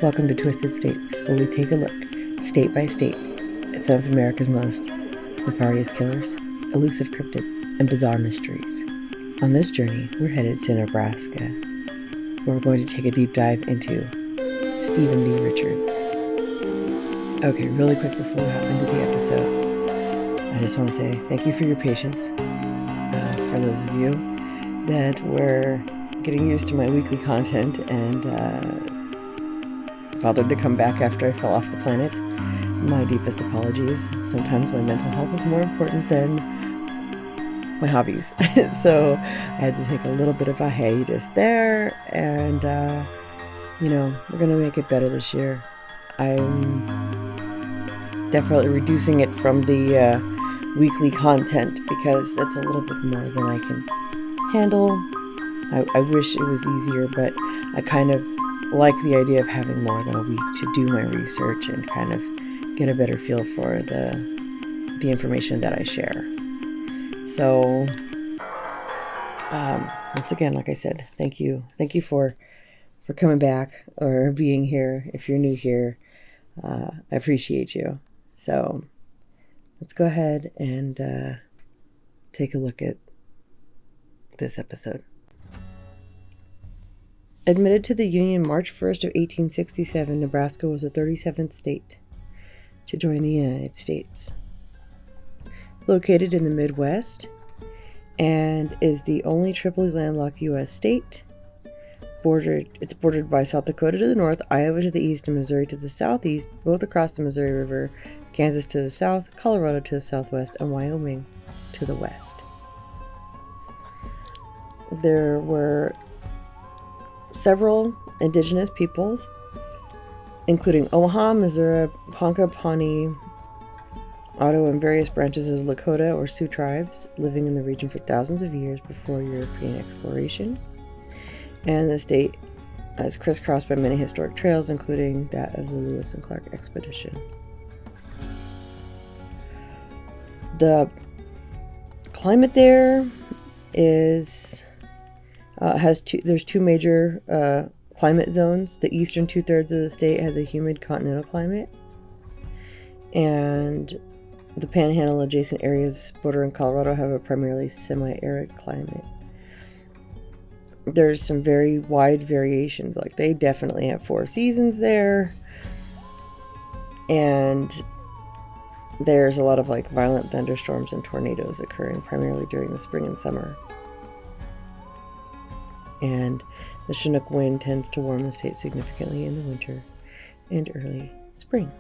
Welcome to Twisted States, where we take a look, state by state, at some of America's most nefarious killers, elusive cryptids, and bizarre mysteries. On this journey, we're headed to Nebraska, where we're going to take a deep dive into Stephen Dee Richards. Okay, really quick before we hop into the episode, I just want to say thank you for your patience. For those of you that were getting used to my weekly content and bothered to come back after I fell off the planet, my deepest apologies. Sometimes my mental health is more important than my hobbies. So I had to take a little bit of a hiatus there, and we're gonna make it better this year. I'm definitely reducing it from the weekly content because that's a little bit more than I can handle. I wish it was easier, but I kind of like the idea of having more than a week to do my research and kind of get a better feel for the information that I share. So once again, like I said, thank you for coming back or being here. If you're new here, I appreciate you. So let's go ahead and take a look at this episode. Admitted to the Union March 1st of 1867, Nebraska was the 37th state to join the United States. It's located in the Midwest and is the only triply landlocked U.S. state. It's bordered by South Dakota to the north, Iowa to the east, and Missouri to the southeast, both across the Missouri River, Kansas to the south, Colorado to the southwest, and Wyoming to the west. There were several indigenous peoples, including Omaha, Missouri, Ponca, Pawnee, Ottawa, and various branches of the Lakota or Sioux tribes living in the region for thousands of years before European exploration. And the state is crisscrossed by many historic trails, including that of the Lewis and Clark expedition. The climate there is there's two major climate zones. The eastern 2/3 of the state has a humid continental climate, and the panhandle adjacent areas bordering Colorado have a primarily semi-arid climate. There's some very wide variations. Like, they definitely have 4 seasons there, and there's a lot of violent thunderstorms and tornadoes occurring primarily during the spring and summer. And the Chinook wind tends to warm the state significantly in the winter and early spring.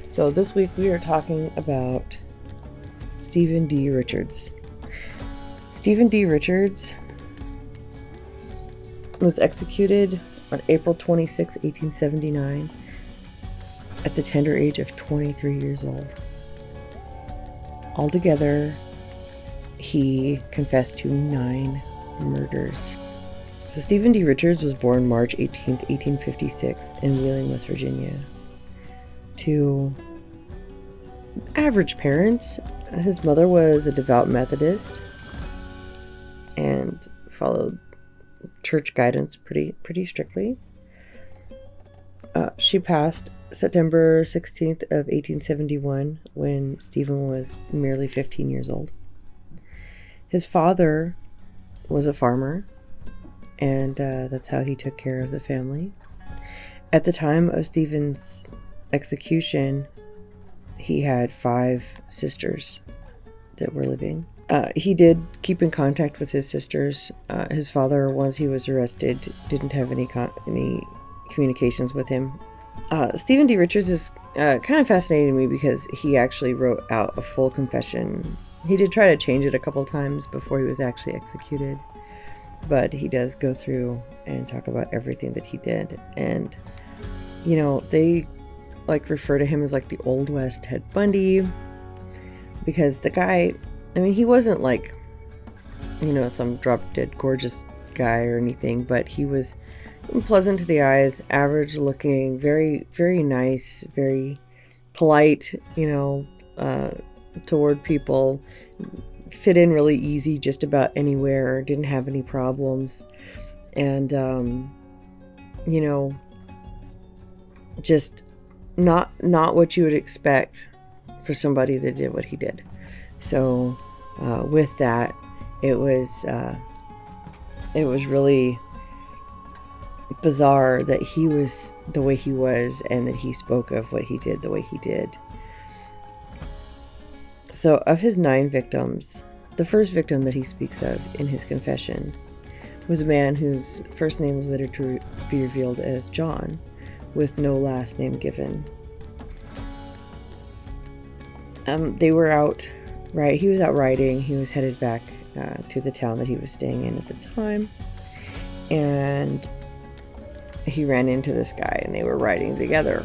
So this week we are talking about Stephen Dee Richards. Stephen Dee Richards was executed on April 26, 1879 at the tender age of 23 years old. Altogether, he confessed to 9 murders. So Stephen Dee Richards was born March 18th, 1856 in Wheeling, West Virginia, to average parents. His mother was a devout Methodist and followed church guidance pretty strictly. She passed September 16th of 1871 when Stephen was merely 15 years old. His father was a farmer, and that's how he took care of the family. At the time of Stephen's execution, he had 5 sisters that were living. He did keep in contact with his sisters. His father, once he was arrested, didn't have any communications with him. Stephen Dee Richards is kind of fascinating to me because he actually wrote out a full confession. He did try to change it a couple times before he was actually executed, but he does go through and talk about everything that he did. And, they refer to him as the Old West Ted Bundy, because the guy, he wasn't some drop dead gorgeous guy or anything, but he was pleasant to the eyes, average looking, very, very nice, very polite, toward people, fit in really easy just about anywhere, didn't have any problems, and you know, just not what you would expect for somebody that did what he did. So with that, it was really bizarre that he was the way he was, and that he spoke of what he did the way he did. So of his 9 victims, the first victim that he speaks of in his confession was a man whose first name was later to be revealed as John, with no last name given. They were out, right? He was out riding. He was headed back to the town that he was staying in at the time, and he ran into this guy, and they were riding together.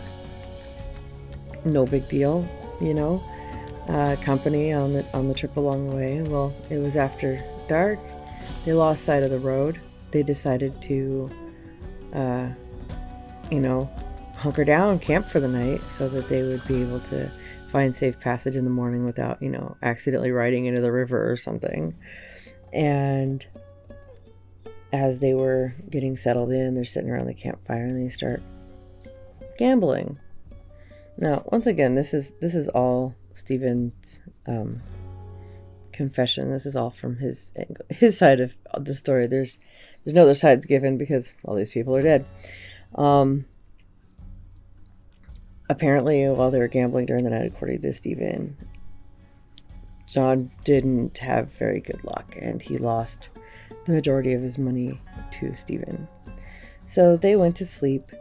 No big deal, you know. Company on the trip along the way. Well, it was after dark. They lost sight of the road. They decided to, hunker down, camp for the night, so that they would be able to find safe passage in the morning without, accidentally riding into the river or something. And as they were getting settled in, they're sitting around the campfire and they start gambling. Now, once again, this is all Stephen's confession. This is all from his side of the story. There's no other sides given because all these people are dead. Apparently, while they were gambling during the night, according to Stephen, John didn't have very good luck, and he lost the majority of his money to Stephen. So they went to sleep.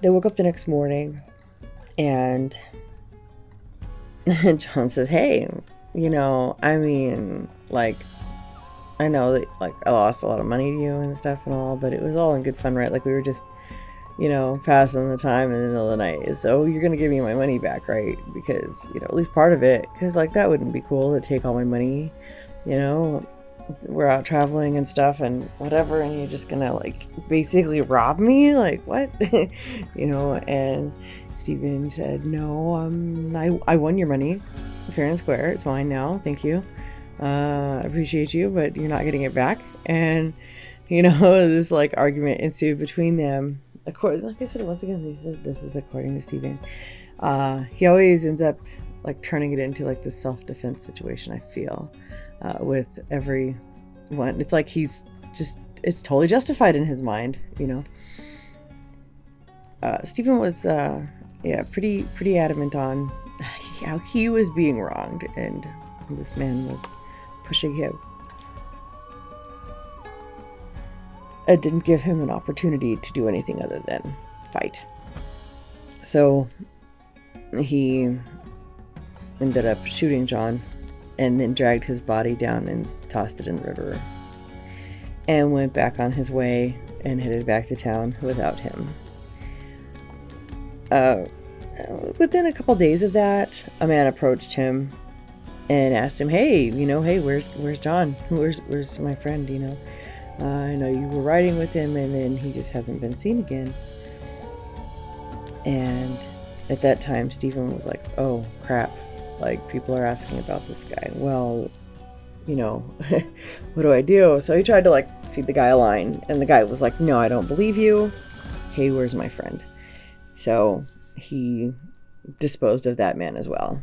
They woke up the next morning, and John says, "Hey, I know that, I lost a lot of money to you and stuff and all, but it was all in good fun, right? Like, we were just, passing the time in the middle of the night. So you're going to give me my money back, right? Because, at least part of it, because, that wouldn't be cool to take all my money, we're out traveling and stuff and whatever, and you're just going to, basically rob me? Like, what?" And Stephen said, "No, I won your money, fair and square. It's mine now. Thank you. I appreciate you, but you're not getting it back." And, this, argument ensued between them. Like I said, once again, this is according to Stephen. He always ends up, turning it into, this self-defense situation, I feel, with everyone. It's like he's just, it's totally justified in his mind, Stephen was, pretty adamant on how he was being wronged, and this man was pushing him. It didn't give him an opportunity to do anything other than fight. So he ended up shooting John, and then dragged his body down and tossed it in the river, and went back on his way and headed back to town without him. Within a couple days of that, a man approached him and asked him, "Hey, where's John? Where's my friend? I know you were riding with him, and then he just hasn't been seen again." And at that time, Stephen was like, "Oh, crap. People are asking about this guy. Well, what do I do?" So he tried to, feed the guy a line, and the guy was like, "No, I don't believe you. Hey, where's my friend?" So he disposed of that man as well.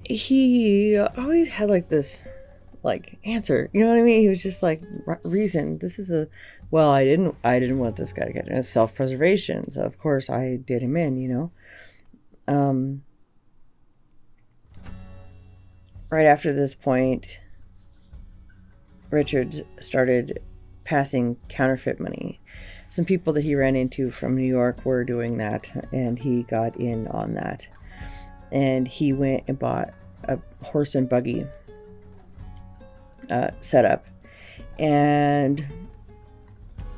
He always had this answer, you know what I mean? He was just reason. This is I didn't want this guy to get it. It's self-preservation, so of course I did him in. Right after this point, Richards started passing counterfeit money. Some people that he ran into from New York were doing that, and he got in on that. And he went and bought a horse and buggy setup. And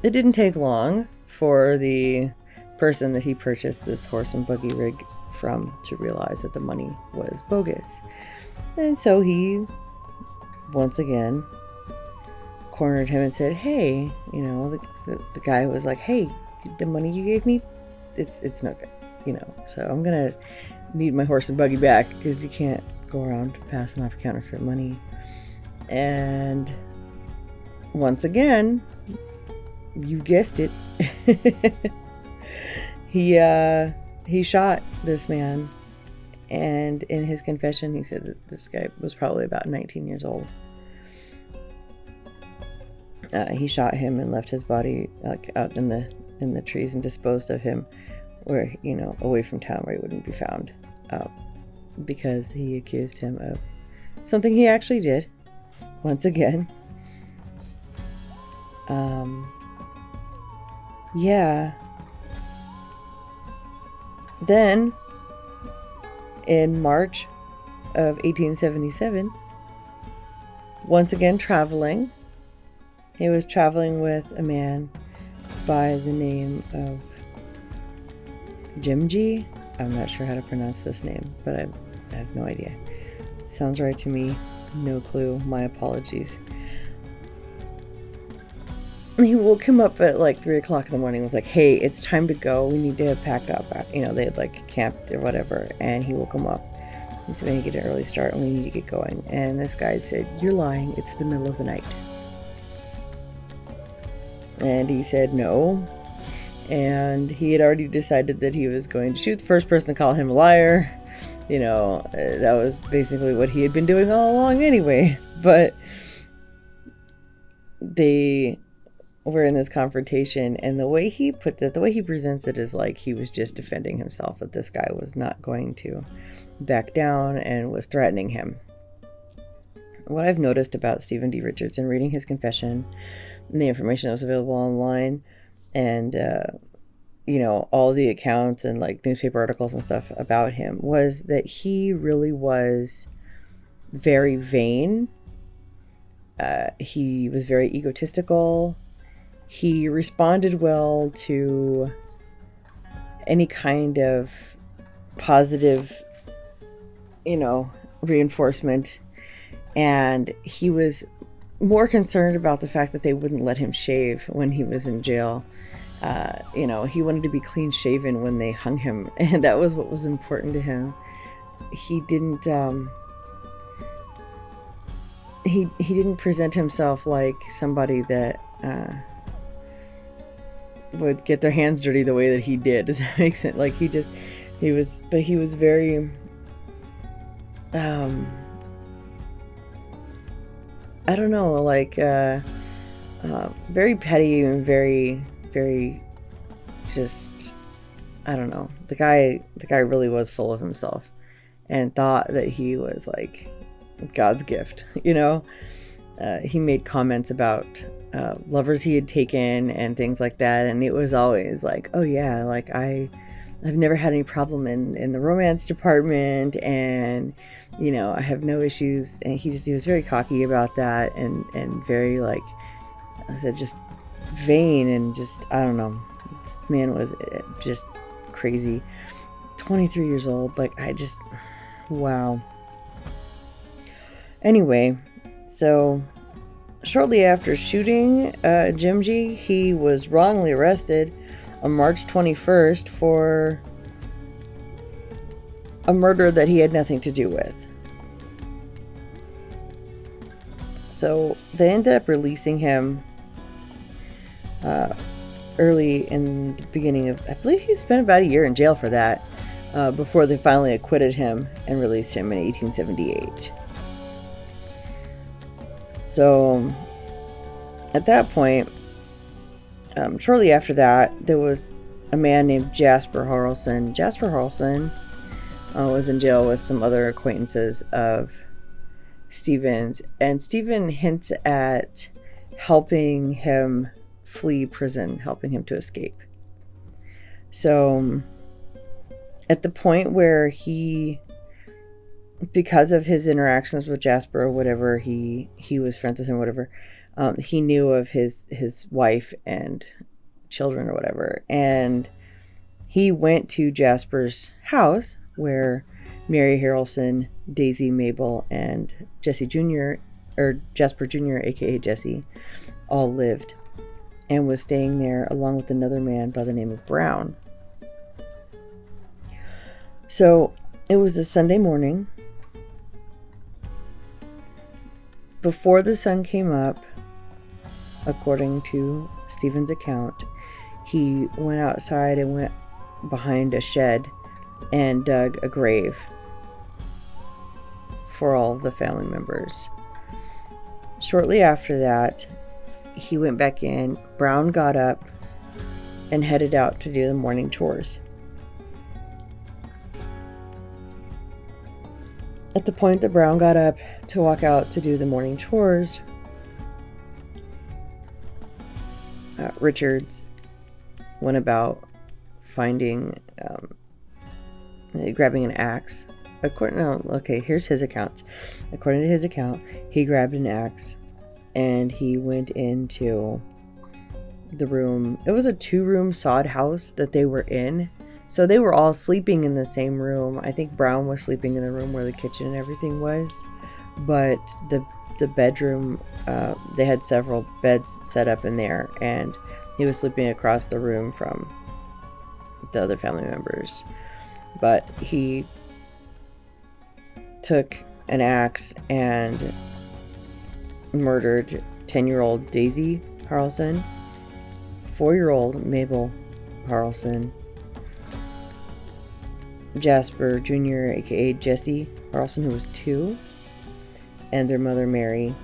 it didn't take long for the person that he purchased this horse and buggy rig from to realize that the money was bogus. And so he, once again, cornered him and said, "Hey," the guy was like, "Hey, the money you gave me, it's no good. So I'm gonna need my horse and buggy back because you can't go around passing off counterfeit money. And once again, you guessed it, he shot this man. And in his confession, he said that this guy was probably about 19 years old. He shot him and left his body out in the trees and disposed of him, where away from town where he wouldn't be found, because he accused him of something he actually did. Once again, yeah. Then, in March of 1877, once again traveling, he was traveling with a man by the name of Jimji. I'm not sure how to pronounce this name, but I have no idea. Sounds right to me. No clue. My apologies. He woke him up at like 3 o'clock in the morning. Was like, "Hey, it's time to go. We need to pack up." They had like camped or whatever, and he woke him up. He said, "We need to get an early start, and we need to get going." And this guy said, "You're lying. It's the middle of the night." And he said no. And he had already decided that he was going to shoot the first person to call him a liar. That was basically what he had been doing all along anyway. But they were in this confrontation, and the way he presents it is like he was just defending himself, that this guy was not going to back down and was threatening him. What I've noticed about Stephen Dee Richards in reading his confession and the information that was available online, and all the accounts and like newspaper articles and stuff about him, was that he really was very vain. He was very egotistical. He responded well to any kind of positive, reinforcement. And he was more concerned about the fact that they wouldn't let him shave when he was in jail. He wanted to be clean shaven when they hung him, and that was what was important to him. He didn't he didn't present himself like somebody that would get their hands dirty the way that he did. Does that make sense? Like he was very I don't know, like very petty and very, very just, I don't know. The guy really was full of himself and thought that he was like God's gift, He made comments about lovers he had taken and things like that, and it was always like, oh yeah, like I've never had any problem in the romance department, and I have no issues. And he was very cocky about that, and very, like I said, just vain, and just, I don't know, this man was just crazy. 23 years old, like wow. Anyway, so shortly after shooting Jimji, he was wrongly arrested on March 21st for a murder that he had nothing to do with. So they ended up releasing him early in the beginning of, I believe he spent about a year in jail for that, before they finally acquitted him and released him in 1878. So at that point, shortly after that, there was a man named Jasper Harrelson. Jasper Harrelson was in jail with some other acquaintances of Stephen's, and Stephen hints at helping him flee prison, helping him to escape. So at the point where he, because of his interactions with Jasper or whatever, he was friends with him, whatever, he knew of his wife and children or whatever, and he went to Jasper's house where Mary Harrelson, Daisy, Mabel, and Jesse Jr., or Jasper Jr., aka Jesse, all lived, and was staying there along with another man by the name of Brown. So it was a Sunday morning. Before the sun came up, according to Stephen's account, he went outside and went behind a shed and dug a grave for all of the family members. Shortly after that, he went back in. Brown got up and headed out to do the morning chores. At the point that Brown got up to walk out to do the morning chores, Richards went about finding, grabbing an axe. Here's his account. According to his account, he grabbed an axe and he went into the room. It was a 2-room sod house that they were in. So they were all sleeping in the same room. I think Brown was sleeping in the room where the kitchen and everything was. But the bedroom, they had several beds set up in there. And he was sleeping across the room from the other family members. But he took an axe and murdered 10-year-old Daisy Harrelson, 4-year-old Mabel Harrelson, Jasper Jr., aka Jesse Harrelson, who was 2, and their mother Mary.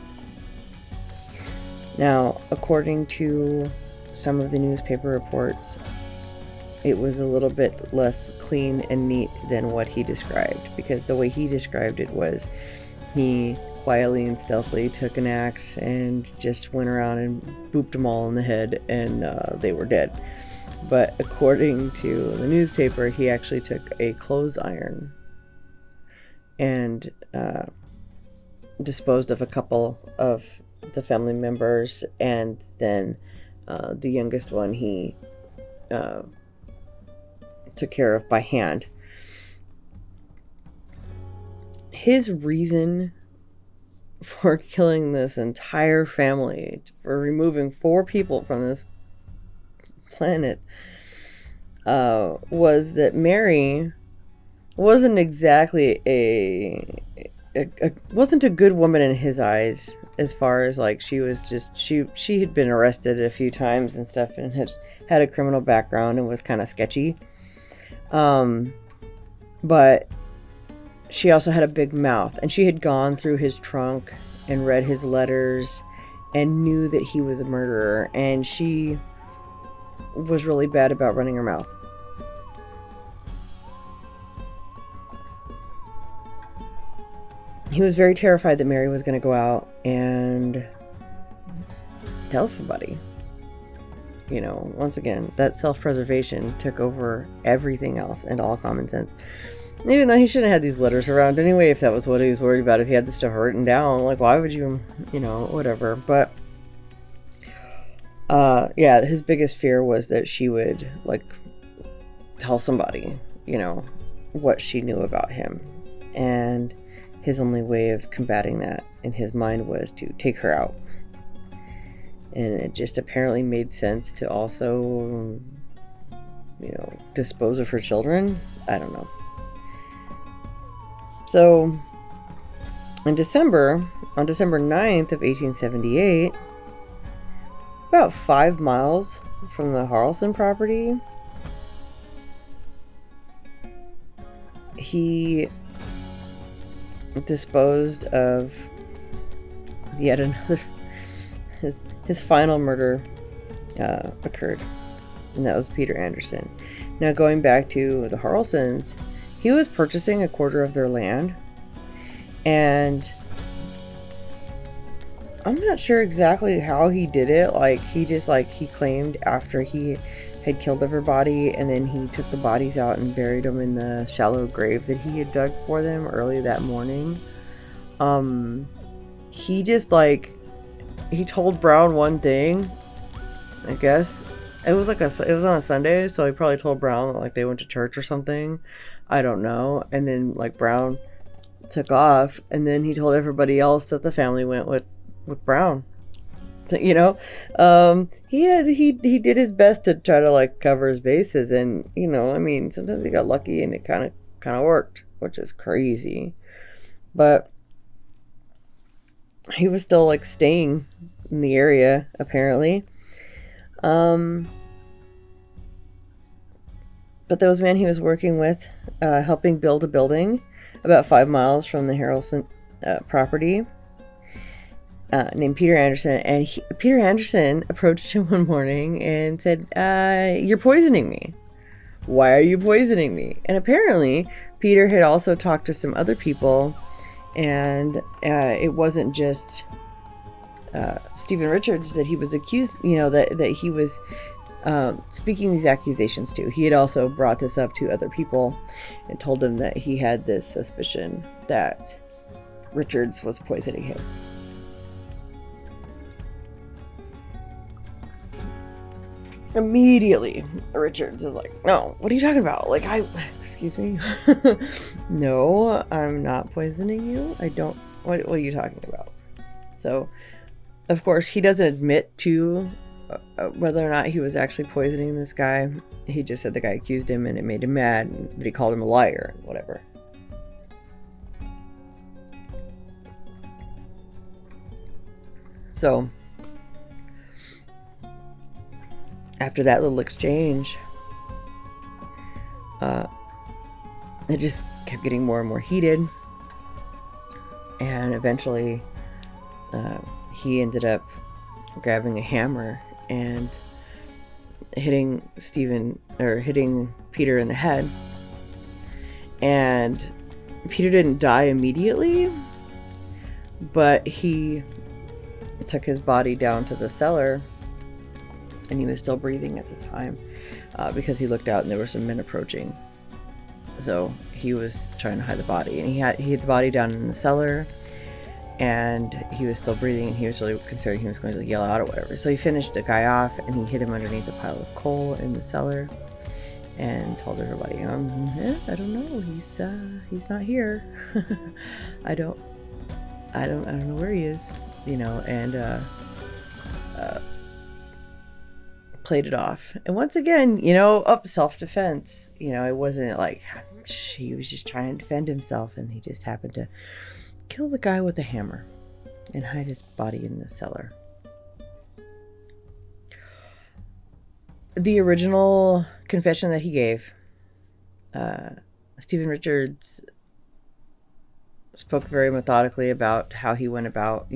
Now, according to some of the newspaper reports, it was a little bit less clean and neat than what he described, because the way he described it was he quietly and stealthily took an axe and just went around and booped them all in the head, and they were dead. But according to the newspaper, he actually took a clothes iron and disposed of a couple of the family members, and then the youngest one he took care of by hand. His reason for killing this entire family, for removing 4 people from this planet, was that Mary wasn't exactly wasn't a good woman in his eyes, as far as like she had been arrested a few times and stuff, and had a criminal background and was kind of sketchy. But she also had a big mouth, and she had gone through his trunk and read his letters and knew that he was a murderer, and she was really bad about running her mouth. He was very terrified that Mary was going to go out and tell somebody. You know, once again, that self-preservation took over everything else and all common sense. Even though he shouldn't have had these letters around anyway, if that was what he was worried about, if he had this stuff written down, like, why would you, whatever. But, yeah, his biggest fear was that she would, like, tell somebody, what she knew about him. And his only way of combating that in his mind was to take her out. And it just apparently made sense to also, dispose of her children. I don't know. So, on December 9th of 1878, about 5 miles from the Harrelson property, he disposed of yet another. His final murder occurred, and that was Peter Anderson. Now, going back to the Harrelsons, he was purchasing a quarter of their land, and I'm not sure exactly how he did it. Like, he claimed after he had killed everybody, and then he took the bodies out and buried them in the shallow grave that he had dug for them early that morning. He told Brown one thing, I guess. It was on a Sunday, so he probably told Brown that, like, they went to church or something. I don't know. And then, like, Brown took off, and then he told everybody else that the family went with Brown. He did his best to try to, like, cover his bases, and sometimes he got lucky and it kind of kind of worked, which is crazy. But he was still like staying in the area, apparently. But there was a man he was working with, helping build a building about 5 miles from the Harrelson property, named Peter Anderson. And Peter Anderson approached him one morning and said, "You're poisoning me. Why are you poisoning me?" And apparently, Peter had also talked to some other people, and it wasn't just Stephen Richards that he was accused, that he was speaking these accusations to. He had also brought this up to other people and told them that he had this suspicion that Richards was poisoning him. Immediately, Richards is like, "No, what are you talking about? Like, excuse me? No, I'm not poisoning you. I don't, what are you talking about?" So, of course, he doesn't admit to whether or not he was actually poisoning this guy. He just said the guy accused him and it made him mad, and that he called him a liar and whatever. So, after that little exchange, it just kept getting more and more heated, and eventually he ended up grabbing a hammer and hitting Peter in the head. And Peter didn't die immediately, but he took his body down to the cellar, and he was still breathing at the time, because he looked out and there were some men approaching. So he was trying to hide the body, and he hid the body down in the cellar, and he was still breathing, and he was really concerned he was going to yell out or whatever. So he finished the guy off, and he hid him underneath a pile of coal in the cellar, and told everybody, I don't know, he's not here. I don't know where he is, and played it off. And once again, self-defense. It wasn't like he was just trying to defend himself, and he just happened to kill the guy with a hammer and hide his body in the cellar. The original confession that he gave, Stephen Richards spoke very methodically about how he went about,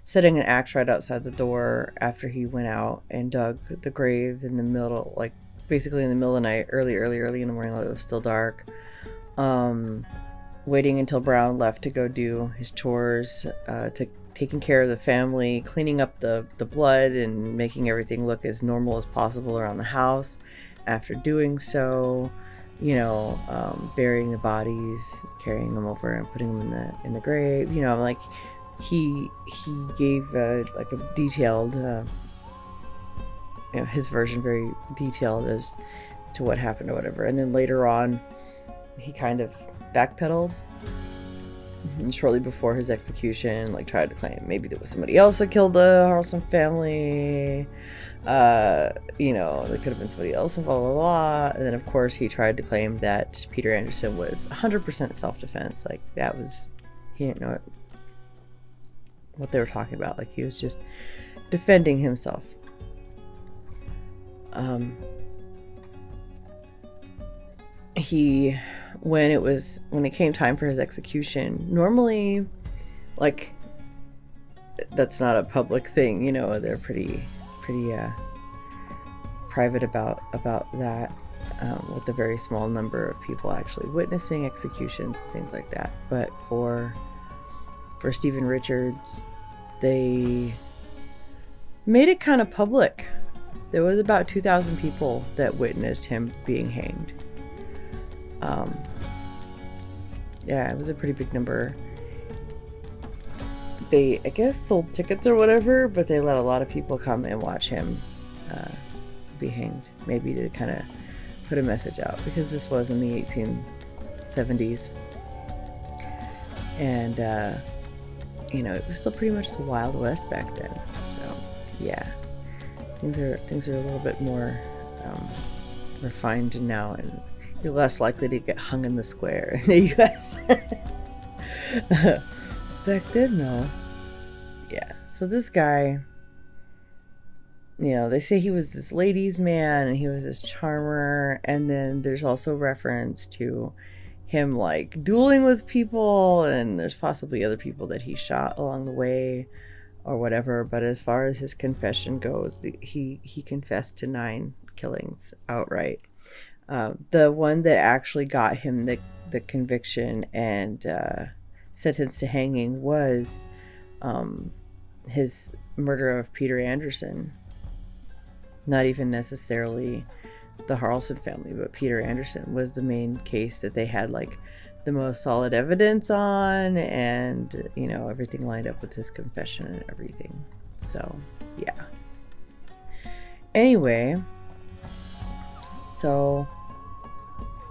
setting an axe right outside the door after he went out and dug the grave in the middle, like basically in the middle of the night, early in the morning, while it was still dark. Waiting until Brown left to go do his chores, taking care of the family, cleaning up the blood and making everything look as normal as possible around the house. After doing so, burying the bodies, carrying them over and putting them in the grave. He gave a detailed, his version, very detailed as to what happened or whatever. And then later on, he kind of backpedaled. And shortly before his execution, tried to claim maybe there was somebody else that killed the Harrelson family. There could have been somebody else and blah, blah, blah. And then, of course, he tried to claim that Peter Anderson was 100% self-defense. He didn't know what they were talking about. He was just defending himself. When it came time for his execution, normally, that's not a public thing, they're pretty private about that, with a very small number of people actually witnessing executions and things like that. But for Stephen Richards, they made it kind of public. There was about 2,000 people that witnessed him being hanged. It was a pretty big number. They, I guess, sold tickets or whatever, but they let a lot of people come and watch him be hanged, maybe to kind of put a message out, because this was in the 1870s, and it was still pretty much the Wild West back then. So yeah, things are a little bit more refined now, and you're less likely to get hung in the square in the US. Back then, though. Yeah, so this guy, they say he was this ladies' man and he was this charmer, and then there's also reference to him like dueling with people, and there's possibly other people that he shot along the way or whatever. But as far as his confession goes, he confessed to 9 killings outright. The one that actually got him the conviction and sentenced to hanging was his murder of Peter Anderson. Not even necessarily the Harrelson family, but Peter Anderson was the main case that they had like the most solid evidence on, and everything lined up with his confession and everything. So yeah. Anyway, so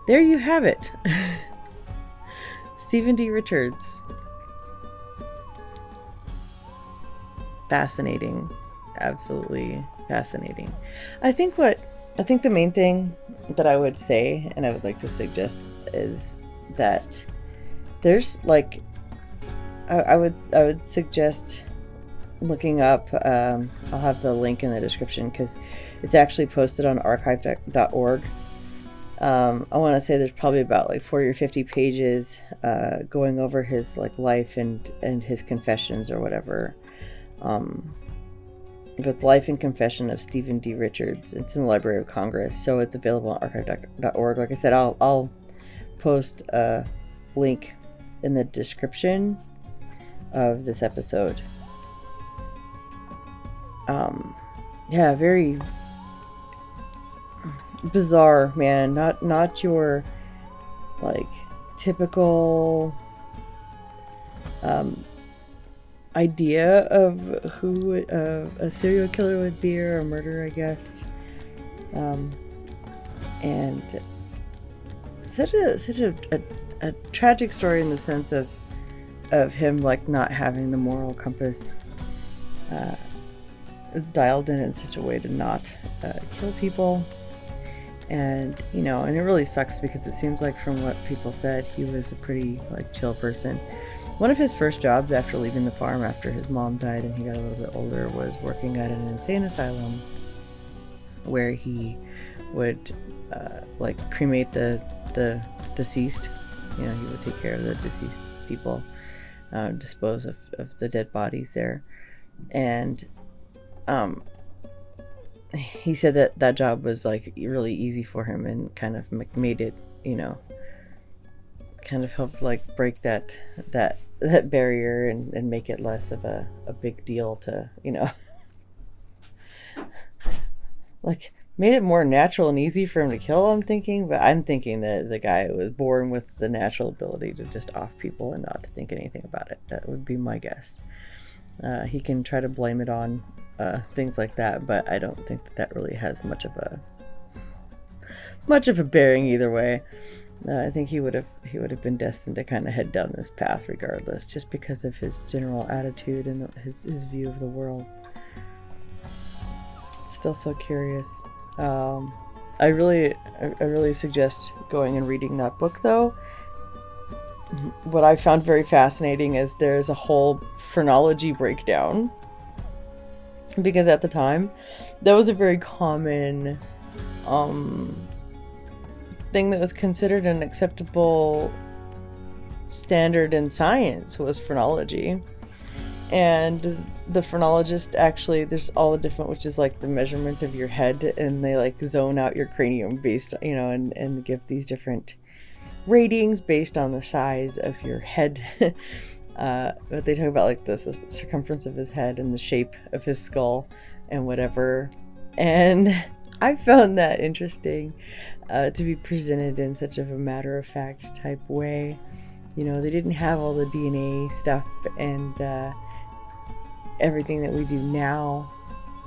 there you have it. Stephen Dee Richards. Fascinating. Absolutely fascinating. I think the main thing that I would say, and I would like to suggest, is that there's like, I would suggest looking up, I'll have the link in the description because it's actually posted on archive.org. I want to say there's probably about like 40 or 50 pages going over his like life and his confessions or whatever. It's Life and Confession of Stephen Dee Richards. It's in the Library of Congress, so it's available on archive.org. Like I said, I'll post a link in the description of this episode. Yeah, very bizarre, man. Not your like typical idea of who a serial killer would be, or a murderer, I guess. And such a tragic story in the sense of him like not having the moral compass dialed in such a way to not kill people. And and it really sucks because it seems like from what people said, he was a pretty like chill person. One of his first jobs after leaving the farm after his mom died and he got a little bit older was working at an insane asylum where he would like cremate the deceased. He would take care of the deceased people, dispose of the dead bodies there. And he said that job was like really easy for him and kind of made it, kind of helped like break that barrier and make it less of a big deal to, like made it more natural and easy for him to kill, I'm thinking. But I'm thinking that the guy was born with the natural ability to just off people and not to think anything about it. That would be my guess. He can try to blame it on things like that, but I don't think that really has much of a bearing either way. I think he would have been destined to kind of head down this path regardless, just because of his general attitude and his view of the world. Still so curious. I really suggest going and reading that book, though. What I found very fascinating is there's a whole phrenology breakdown, because at the time that was a very common thing that was considered an acceptable standard in science was phrenology. And the phrenologist actually, there's all the different, which is like the measurement of your head, and they like zone out your cranium based, and give these different ratings based on the size of your head. But they talk about like the circumference of his head and the shape of his skull and whatever. And I found that interesting to be presented in such of a matter-of-fact type way. They didn't have all the DNA stuff and everything that we do now.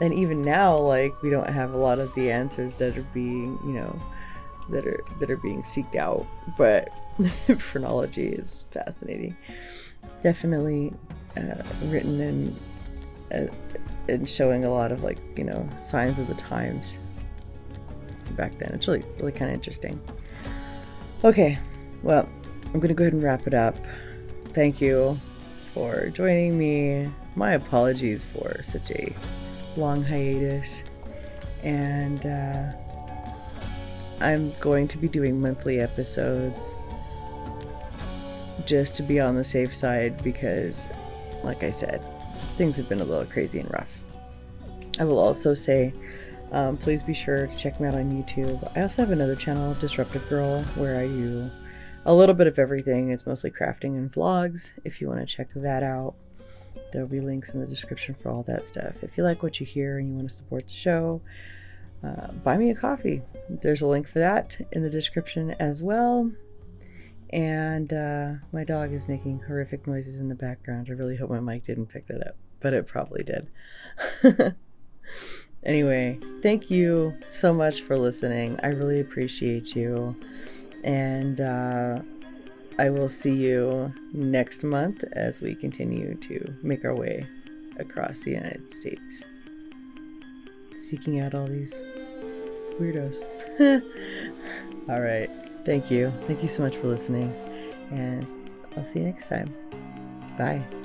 And even now, like, we don't have a lot of the answers that are being, that are being seeked out. But phrenology is fascinating. Definitely written and showing a lot of like, signs of the times back then. It's really kind of interesting. Okay, well, I'm going to go ahead and wrap it up. Thank you for joining me. My apologies for such a long hiatus. And I'm going to be doing monthly episodes just to be on the safe side because, like I said, things have been a little crazy and rough. I will also say, please be sure to check me out on YouTube. I also have another channel, Disruptive Girl, where I do a little bit of everything. It's mostly crafting and vlogs. If you want to check that out, there'll be links in the description for all that stuff. If you like what you hear and you want to support the show, buy me a coffee. There's a link for that in the description as well. And my dog is making horrific noises in the background. I really hope my mic didn't pick that up, but it probably did. Anyway, thank you so much for listening. I really appreciate you. And I will see you next month as we continue to make our way across the United States, seeking out all these weirdos. All right. Thank you. Thank you so much for listening. And I'll see you next time. Bye.